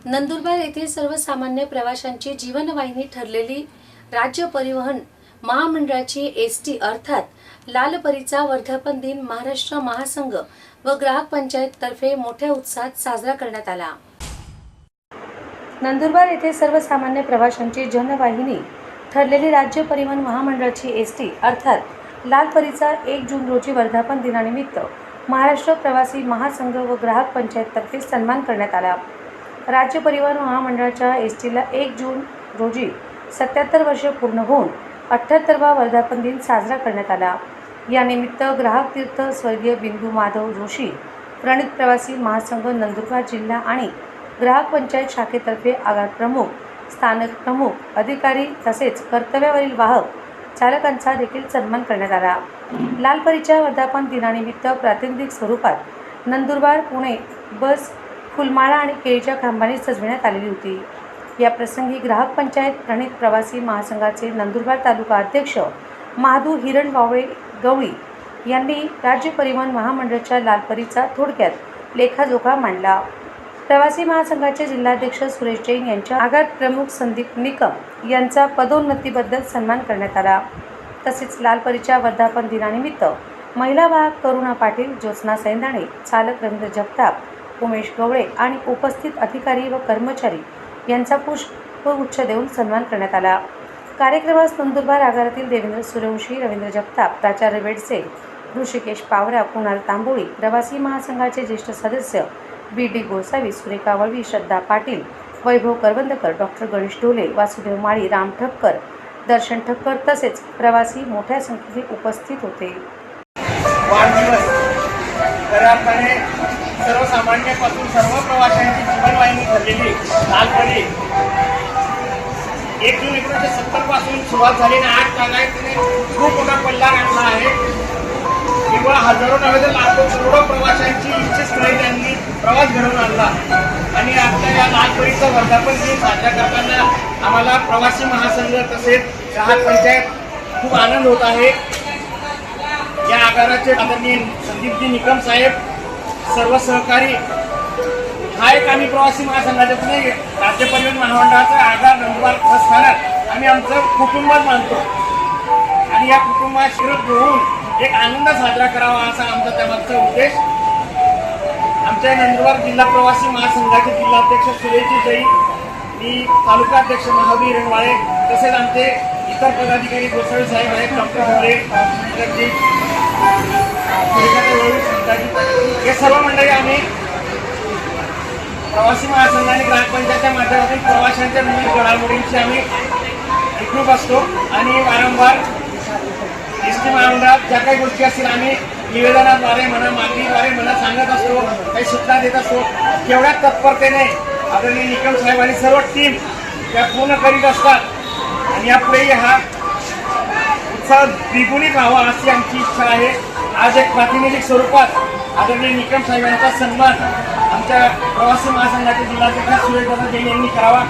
नंदुरबार येथे सर्वसामान्य प्रवाशांची जीवनवाहिनी ठरलेली राज्य परिवहन महामंडळाची एसटी अर्थात लालपरीचा वर्धापन दिन महाराष्ट्र महासंघ व ग्राहक पंचायत तर्फे मोठ्या उत्साहात साजरा करण्यात आला। नंदुरबार येथे सर्वसामान्य प्रवाशांची जनवाहिनी ठरलेली राज्य परिवहन महामंडळाची एसटी अर्थात लालपरीचा 1 जून रोजी वर्धापन दिनानिमित्त महाराष्ट्र प्रवासी महासंघ व ग्राहक पंचायत तर्फे सन्मान करण्यात आला। राज्य परिवहन महामंडळाच्या एसटीला 1 जून रोजी 77 वर्षे पूर्ण होऊन 78वा वर्धापन दिन साजरा करण्यात आला। यानिमित्त ग्राहक तीर्थ स्वर्गीय बिंदू माधव जोशी प्रणित प्रवासी महासंघ नंदुरबार जिल्हा आणि ग्राहक पंचायत शाखेतर्फे आगार प्रमुख, स्थानक प्रमुख, अधिकारी तसेच कर्तव्यावरील वाहक चालकांचा देखील सन्मान करण्यात आला। लालपरीच्या वर्धापन दिनानिमित्त प्रातिनिधिक स्वरूपात नंदुरबार पुणे बस फुलमाळा आणि केळीच्या खांबाने सजविण्यात आलेली होती। या प्रसंगी ग्राहक पंचायत प्रणित प्रवासी महासंघाचे नंदुरबार तालुका अध्यक्ष महादू हिरण गवळी यांनी राज्य परिवहन महामंडळाच्या लालपरीचा थोडक्यात लेखाजोखा मांडला। प्रवासी महासंघाचे जिल्हाध्यक्ष सुरेश जैन यांच्या आगार प्रमुख संदीप निकम यांचा पदोन्नतीबद्दल सन्मान करण्यात आला। तसेच लालपरीच्या वर्धापन दिनानिमित्त महिला वाहक करुणा पाटील, ज्योत्स्ना सैंदाणे, चालक रवींद्र जगताप, उमेश गवळे आणि उपस्थित अधिकारी व कर्मचारी यांचा पुष्पगुच्छ देऊन सन्मान करण्यात आला। कार्यक्रमास नंदुरबार आगारातील देवेंद्र सूर्यवंशी, रवींद्र जगताप, प्राचार्य बेडसे, ऋषिकेश पावरा, कुणाल तांबोळी, प्रवासी महासंघाचे ज्येष्ठ सदस्य बी.डी. गोसावी, सुरेखा वळवी, श्रद्धा पाटील, वैभव करवंदकर, डॉक्टर गणेश ढोले, वासुदेव माळी, राम ठक्कर, दर्शन ठक्कर तसेच प्रवासी मोठ्या संख्येने उपस्थित होते। सर्वसामान्यापासून सर्व प्रवाशांची जीवनवाहिनी ठरलेली लालपरी 1 जून 1970 पासून सुरुवात झालेली आज तागायतीने खूप मोठा पल्ला गाठला आहे। केवळ हजारो नव्हे तर लाखो करोडो प्रवाशांची इच्छास्थळी त्यांनी प्रवास घडवून आणला आणि आपल्या या लालपरीचा वर्धापन दिन साजरा करताना आम्हाला प्रवासी महासंघ तसेच ग्राहक पंचायत खूप आनंद होत आहे। या आगाराचे आदरणीय संदीपजी निकम साहेब, सर्व सहकारी हा एक आम्ही प्रवासी महासंघाचे पुणे राज्य परिवहन महामंडळाचा आगार नंदुरबार स्थानक आम्ही आमचं कुटुंबात मानतो आणि या कुटुंबात शिरत घेऊन एक आनंद साजरा करावा असा आमचा त्यामागचा उद्देश। आमच्या नंदुरबार जिल्हा प्रवासी महासंघाचे जिल्हाध्यक्ष सुरेशजी जैन, मी तालुका अध्यक्ष महादू हिरणवाळे तसेच आमचे इतर पदाधिकारी गोसावी साहेब आहेत, डॉक्टर ढोले, हे सर्व मंडळी आम्ही प्रवासी महासंघ आणि ग्राहक पंचायतच्या माध्यमातून प्रवाशांच्या विविध घडामोडींची आम्ही एकरूप असतो आणि वारंवार एसटी महामंडळात ज्या काही गोष्टी असतील आम्ही निवेदनाद्वारे म्हणा, मागणीद्वारे म्हणा सांगत असतो, काही सूचना देत असतो। केवढ्या तत्परतेने आदरणीय निकम साहेब आणि सर्व टीम त्या पूर्ण करीत असतात आणि यापुढेही हा उत्साह द्विगुणित व्हावा अशी आमची इच्छा आहे। आज एक प्रातिनिधिक स्वरूपात आदरणीय निकम साहेब यांचा सन्मान आमच्या प्रवासी महासंघाचे जिल्हाध्यक्ष सुरेश जैन यांनी करावा।